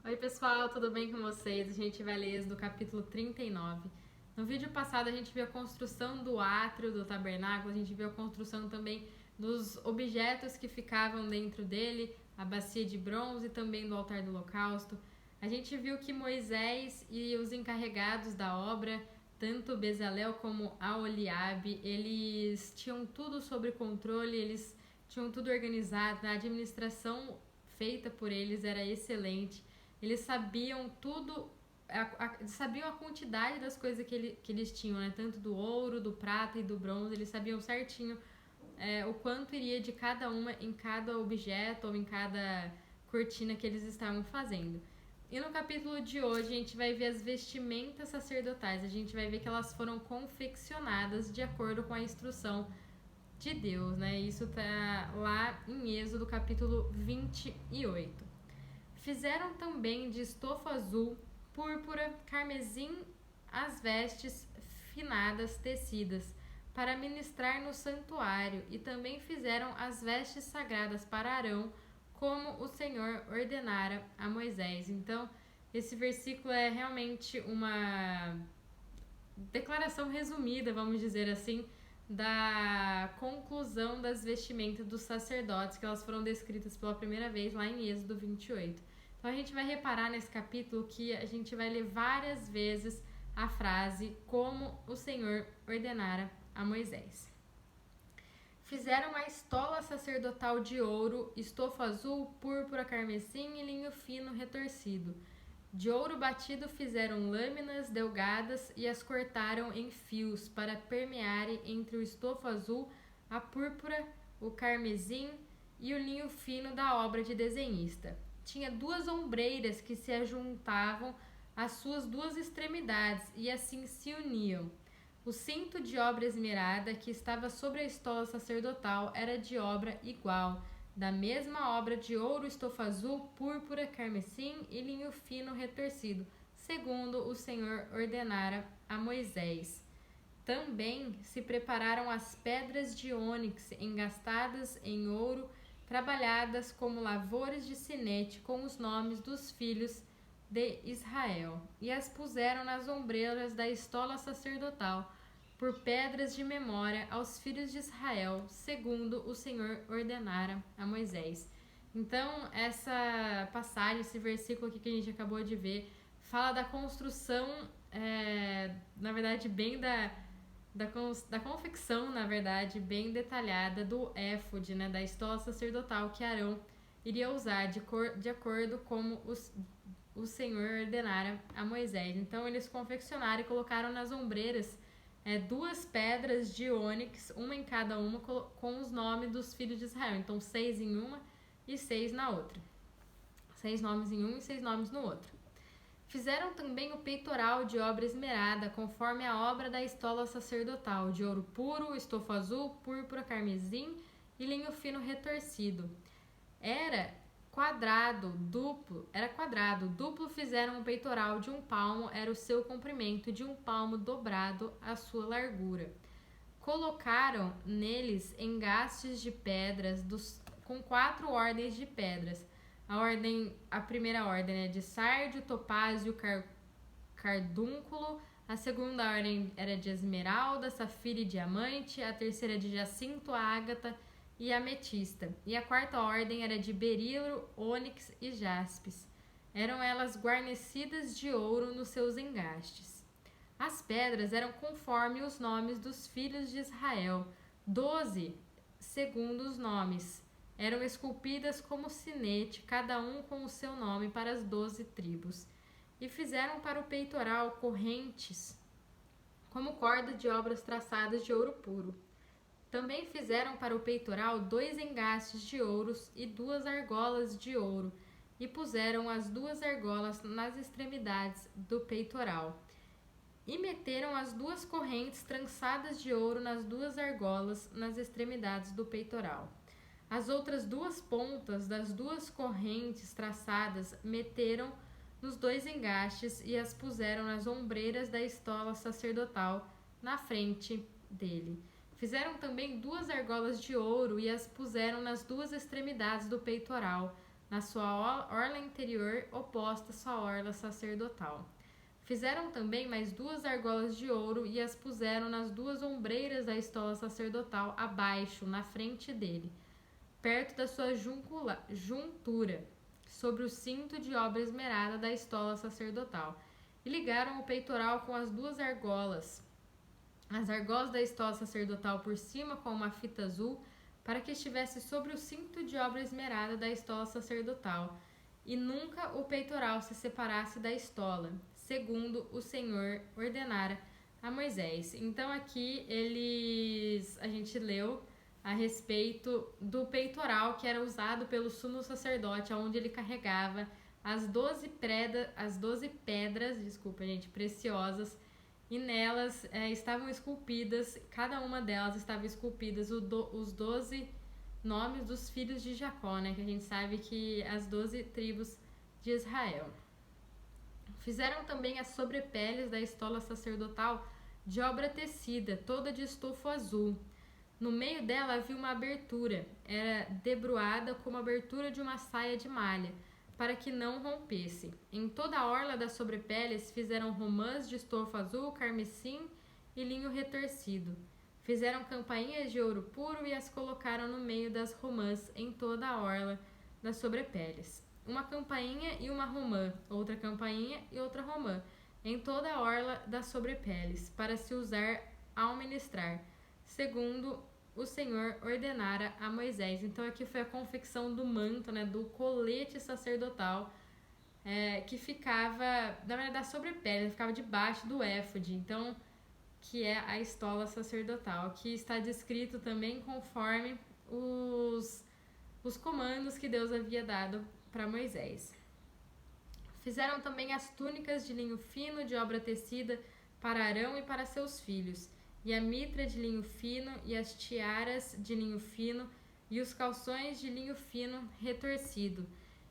Oi pessoal, tudo bem com vocês? A gente vai ler do capítulo 39. No vídeo passado a gente viu a construção do átrio do tabernáculo, a gente viu a construção também dos objetos que ficavam dentro dele, a bacia de bronze e também do altar do holocausto. A gente viu que Moisés e os encarregados da obra, tanto Bezalel como Aholiabe, eles tinham tudo sob controle, eles tinham tudo organizado, a administração feita por eles era excelente. Eles sabiam tudo, sabiam a quantidade das coisas que eles tinham, né? Tanto do ouro, do prata e do bronze, eles sabiam certinho o quanto iria de cada uma em cada objeto ou em cada cortina que eles estavam fazendo. E no capítulo de hoje a gente vai ver as vestimentas sacerdotais, a gente vai ver que elas foram confeccionadas de acordo com a instrução de Deus, né? Isso tá lá em Êxodo capítulo 28. Fizeram também de estofa azul, púrpura, carmesim as vestes finadas tecidas para ministrar no santuário, e também fizeram as vestes sagradas para Arão, como o Senhor ordenara a Moisés. Então, esse versículo é realmente uma declaração resumida, vamos dizer assim, da conclusão das vestimentas dos sacerdotes, que elas foram descritas pela primeira vez lá em Êxodo 28. Então a gente vai reparar nesse capítulo que a gente vai ler várias vezes a frase como o Senhor ordenara a Moisés. Fizeram a estola sacerdotal de ouro, estofa azul, púrpura, carmesim e linho fino retorcido. De ouro batido fizeram lâminas delgadas e as cortaram em fios para permearem entre o estofo azul, a púrpura, o carmesim e o linho fino da obra de desenhista. Tinha duas ombreiras que se ajuntavam às suas duas extremidades e assim se uniam. O cinto de obra esmerada que estava sobre a estola sacerdotal era de obra igual, da mesma obra de ouro, estofa azul, púrpura, carmesim e linho fino retorcido, segundo o Senhor ordenara a Moisés. Também se prepararam as pedras de ônix engastadas em ouro, trabalhadas como lavores de sinete com os nomes dos filhos de Israel, e as puseram nas ombreiras da estola sacerdotal, por pedras de memória aos filhos de Israel, segundo o Senhor ordenara a Moisés. Então, essa passagem, esse versículo aqui que a gente acabou de ver, fala da construção, na verdade, bem da confecção, na verdade, bem detalhada do éfode, né, da estola sacerdotal que Arão iria usar de acordo como o Senhor ordenara a Moisés. Então, eles confeccionaram e colocaram nas ombreiras duas pedras de ônix, uma em cada uma, com os nomes dos filhos de Israel. Então, 6 em uma e 6 na outra. 6 nomes em um e 6 nomes no outro. Fizeram também o peitoral de obra esmerada, conforme a obra da estola sacerdotal, de ouro puro, estofo azul, púrpura, carmesim e linho fino retorcido. Era quadrado, duplo fizeram o peitoral de 1 palmo, era o seu comprimento, de 1 palmo dobrado a sua largura. Colocaram neles engastes de pedras com 4 ordens de pedras. A primeira ordem é de sárdio, topázio, cardúnculo. A segunda ordem era de esmeralda, safira e diamante. A terceira de jacinto, ágata e ametista. E a quarta ordem era de berilo, ônix e jaspis. Eram elas guarnecidas de ouro nos seus engastes. As pedras eram conforme os nomes dos filhos de Israel, 12 segundo os nomes. Eram esculpidas como sinete, cada um com o seu nome para as 12 tribos. E fizeram para o peitoral correntes, como corda de obras traçadas de ouro puro. Também fizeram para o peitoral 2 engastes de ouros e 2 argolas de ouro, e puseram as 2 argolas nas extremidades do peitoral. E meteram as 2 correntes trançadas de ouro nas 2 argolas nas extremidades do peitoral. As outras 2 pontas das 2 correntes traçadas meteram nos 2 engastes e as puseram nas ombreiras da estola sacerdotal na frente dele. Fizeram também 2 argolas de ouro e as puseram nas 2 extremidades do peitoral, na sua orla interior, oposta à sua orla sacerdotal. Fizeram também mais 2 argolas de ouro e as puseram nas 2 ombreiras da estola sacerdotal abaixo, na frente dele, perto da sua juntura, sobre o cinto de obra esmerada da estola sacerdotal. E ligaram o peitoral com as 2 argolas, as argolas da estola sacerdotal por cima com uma fita azul, para que estivesse sobre o cinto de obra esmerada da estola sacerdotal, e nunca o peitoral se separasse da estola, segundo o Senhor ordenara a Moisés. Então aqui a gente leu a respeito do peitoral que era usado pelo sumo sacerdote, onde ele carregava as 12 pedras, preciosas, e nelas estavam esculpidas, cada uma delas estava esculpidas os 12 nomes dos filhos de Jacó, né? Que a gente sabe que as 12 tribos de Israel. Fizeram também as sobrepeles da estola sacerdotal de obra tecida, toda de estofo azul. No meio dela havia uma abertura, era debruada como a abertura de uma saia de malha, para que não rompesse. Em toda a orla das sobrepeles fizeram romãs de estofo azul, carmesim e linho retorcido. Fizeram campainhas de ouro puro e as colocaram no meio das romãs em toda a orla das sobrepeles. Uma campainha e uma romã, outra campainha e outra romã, em toda a orla das sobrepeles, para se usar ao ministrar, segundo o Senhor ordenara a Moisés. Então aqui foi a confecção do manto, né, do colete sacerdotal, que ficava, na verdade, da sobrepele, ficava debaixo do éfode, então, que é a estola sacerdotal, que está descrito também conforme os comandos que Deus havia dado para Moisés. Fizeram também as túnicas de linho fino de obra tecida para Arão e para seus filhos, e a mitra de linho fino, e as tiaras de linho fino, e os calções de linho fino retorcido,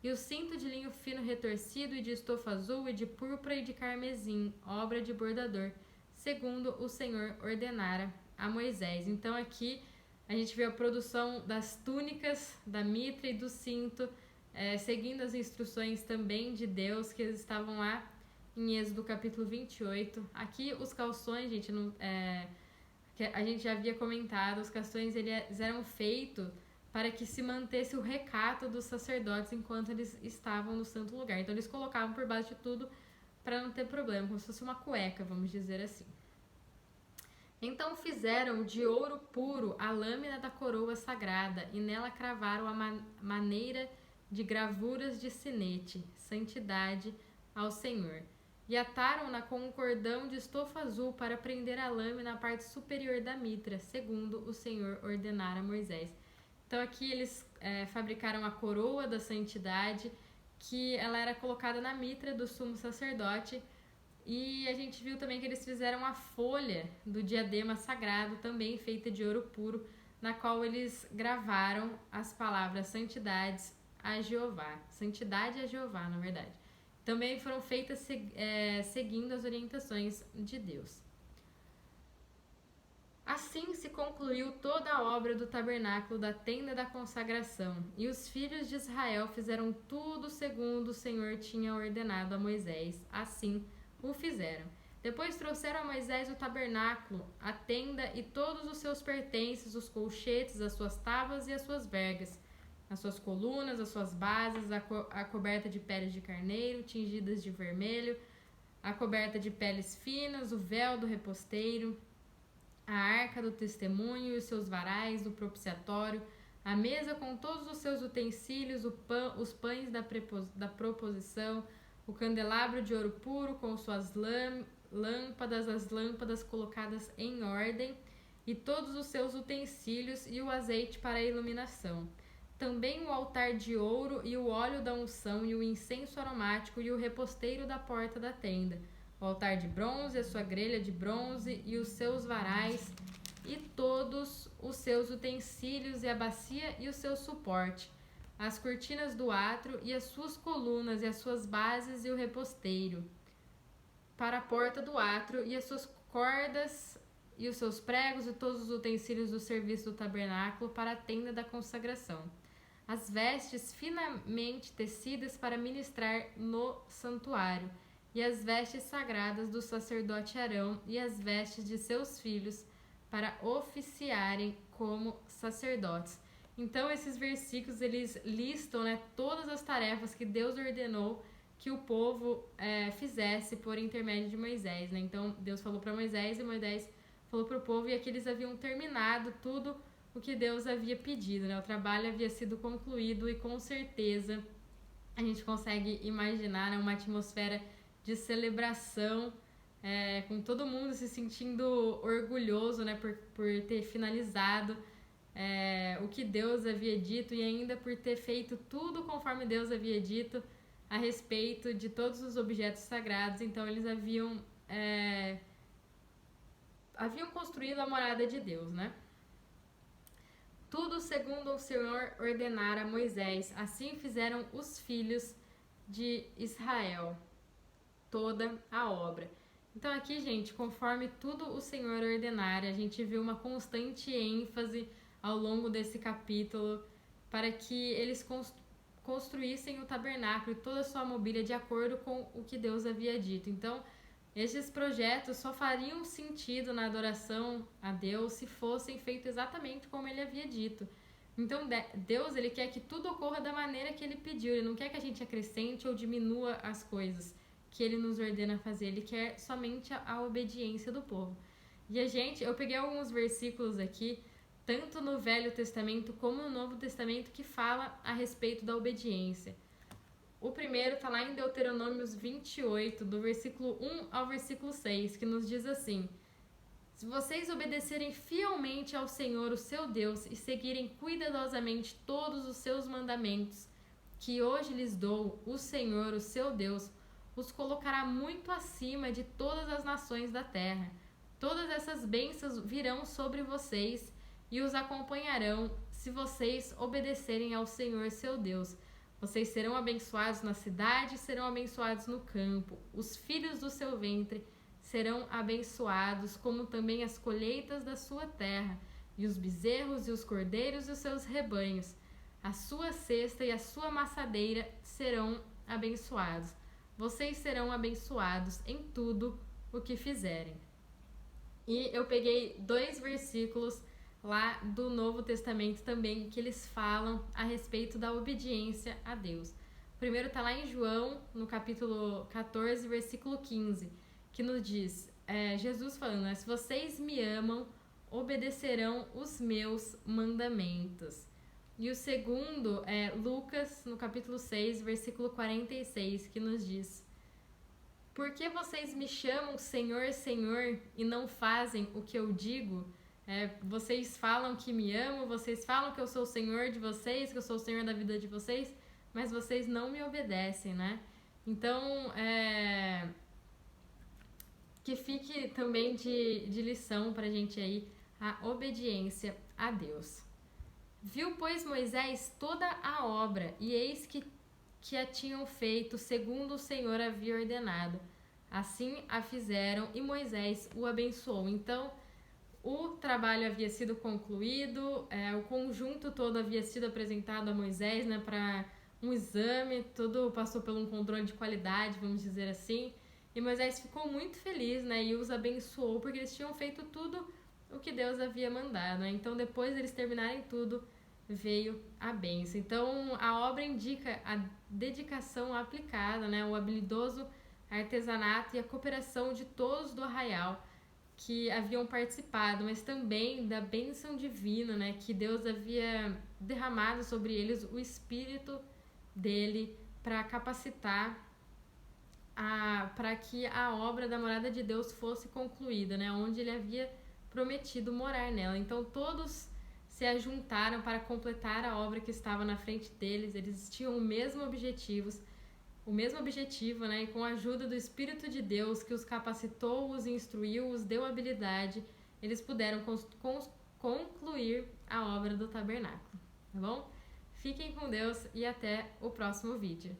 e o cinto de linho fino retorcido, e de estofo azul, e de púrpura e de carmesim, obra de bordador, segundo o Senhor ordenara a Moisés. Então aqui a gente vê a produção das túnicas, da mitra e do cinto, seguindo as instruções também de Deus que estavam lá em Êxodo capítulo 28. Aqui os calções, gente, que a gente já havia comentado, os calções eles eram feitos para que se mantesse o recato dos sacerdotes enquanto eles estavam no santo lugar. Então eles colocavam por baixo de tudo para não ter problema, como se fosse uma cueca, vamos dizer assim. Então fizeram de ouro puro a lâmina da coroa sagrada, e nela cravaram a maneira de gravuras de sinete, santidade ao Senhor. E ataram-na com um cordão de estofo azul para prender a lâmina na parte superior da mitra, segundo o Senhor ordenara a Moisés. Então aqui eles fabricaram a coroa da santidade, que ela era colocada na mitra do sumo sacerdote, e a gente viu também que eles fizeram a folha do diadema sagrado, também feita de ouro puro, na qual eles gravaram as palavras santidade a Jeová, na verdade. Também foram feitas seguindo as orientações de Deus. Assim se concluiu toda a obra do tabernáculo da tenda da consagração, e os filhos de Israel fizeram tudo segundo o Senhor tinha ordenado a Moisés. Assim o fizeram. Depois trouxeram a Moisés o tabernáculo, a tenda e todos os seus pertences, os colchetes, as suas tábuas e as suas vergas, as suas colunas, as suas bases, a coberta de peles de carneiro, tingidas de vermelho, a coberta de peles finas, o véu do reposteiro, a arca do testemunho e os seus varais do propiciatório, a mesa com todos os seus utensílios, os pães da proposição, o candelabro de ouro puro com suas lâmpadas, as lâmpadas colocadas em ordem, e todos os seus utensílios, e o azeite para a iluminação. Também o altar de ouro e o óleo da unção e o incenso aromático e o reposteiro da porta da tenda, o altar de bronze, a sua grelha de bronze e os seus varais e todos os seus utensílios e a bacia e o seu suporte, as cortinas do átrio e as suas colunas e as suas bases e o reposteiro para a porta do átrio e as suas cordas e os seus pregos e todos os utensílios do serviço do tabernáculo para a tenda da consagração. as vestes finamente tecidas para ministrar no santuário, e as vestes sagradas do sacerdote Arão e as vestes de seus filhos para oficiarem como sacerdotes. Então esses versículos eles listam, né, todas as tarefas que Deus ordenou que o povo fizesse por intermédio de Moisés, né? Então Deus falou para Moisés e Moisés falou para o povo, e aqui eles haviam terminado tudo o que Deus havia pedido, né? O trabalho havia sido concluído e com certeza a gente consegue imaginar, né, uma atmosfera de celebração, com todo mundo se sentindo orgulhoso, né, por ter finalizado o que Deus havia dito, e ainda por ter feito tudo conforme Deus havia dito a respeito de todos os objetos sagrados. Então eles haviam construído a morada de Deus, né? Tudo segundo o Senhor ordenara a Moisés, assim fizeram os filhos de Israel, toda a obra. Então aqui, gente, conforme tudo o Senhor ordenara, a gente viu uma constante ênfase ao longo desse capítulo para que eles construíssem o tabernáculo e toda a sua mobília de acordo com o que Deus havia dito. Então, esses projetos só fariam sentido na adoração a Deus se fossem feitos exatamente como ele havia dito. Então, Deus, ele quer que tudo ocorra da maneira que ele pediu. Ele não quer que a gente acrescente ou diminua as coisas que ele nos ordena fazer. Ele quer somente a obediência do povo. E eu peguei alguns versículos aqui, tanto no Velho Testamento como no Novo Testamento, que fala a respeito da obediência. O primeiro está lá em Deuteronômios 28, do versículo 1 ao versículo 6, que nos diz assim: se vocês obedecerem fielmente ao Senhor, o seu Deus, e seguirem cuidadosamente todos os seus mandamentos, que hoje lhes dou, o Senhor, o seu Deus, os colocará muito acima de todas as nações da terra. Todas essas bênçãos virão sobre vocês e os acompanharão se vocês obedecerem ao Senhor, seu Deus. Vocês serão abençoados na cidade e serão abençoados no campo. Os filhos do seu ventre serão abençoados, como também as colheitas da sua terra, e os bezerros e os cordeiros e os seus rebanhos. A sua cesta e a sua maçadeira serão abençoados. Vocês serão abençoados em tudo o que fizerem. E eu peguei 2 versículos lá do Novo Testamento também, que eles falam a respeito da obediência a Deus. O primeiro está lá em João, no capítulo 14, versículo 15, que nos diz, Jesus falando, né, se vocês me amam, obedecerão os meus mandamentos. E o segundo é Lucas, no capítulo 6, versículo 46, que nos diz: por que vocês me chamam Senhor, Senhor, e não fazem o que eu digo? Vocês falam que me amam, vocês falam que eu sou o Senhor de vocês, que eu sou o Senhor da vida de vocês, mas vocês não me obedecem, né? Então, que fique também de lição pra gente aí a obediência a Deus. Viu, pois, Moisés toda a obra, e eis que a tinham feito segundo o Senhor havia ordenado. Assim a fizeram, e Moisés o abençoou. Então, o trabalho havia sido concluído, o conjunto todo havia sido apresentado a Moisés, né, para um exame, tudo passou por um controle de qualidade, vamos dizer assim. E Moisés ficou muito feliz, né, e os abençoou, porque eles tinham feito tudo o que Deus havia mandado, né? Então, depois deles terminarem tudo, veio a bênção. Então, a obra indica a dedicação aplicada, né, o habilidoso artesanato e a cooperação de todos do arraial que haviam participado, mas também da bênção divina, né, que Deus havia derramado sobre eles o Espírito dele para capacitar para que a obra da morada de Deus fosse concluída, né, onde ele havia prometido morar nela. Então todos se ajuntaram para completar a obra que estava na frente deles. Eles tinham o mesmo objetivo, né? E com a ajuda do Espírito de Deus, que os capacitou, os instruiu, os deu habilidade, eles puderam concluir a obra do tabernáculo, tá bom? Fiquem com Deus e até o próximo vídeo.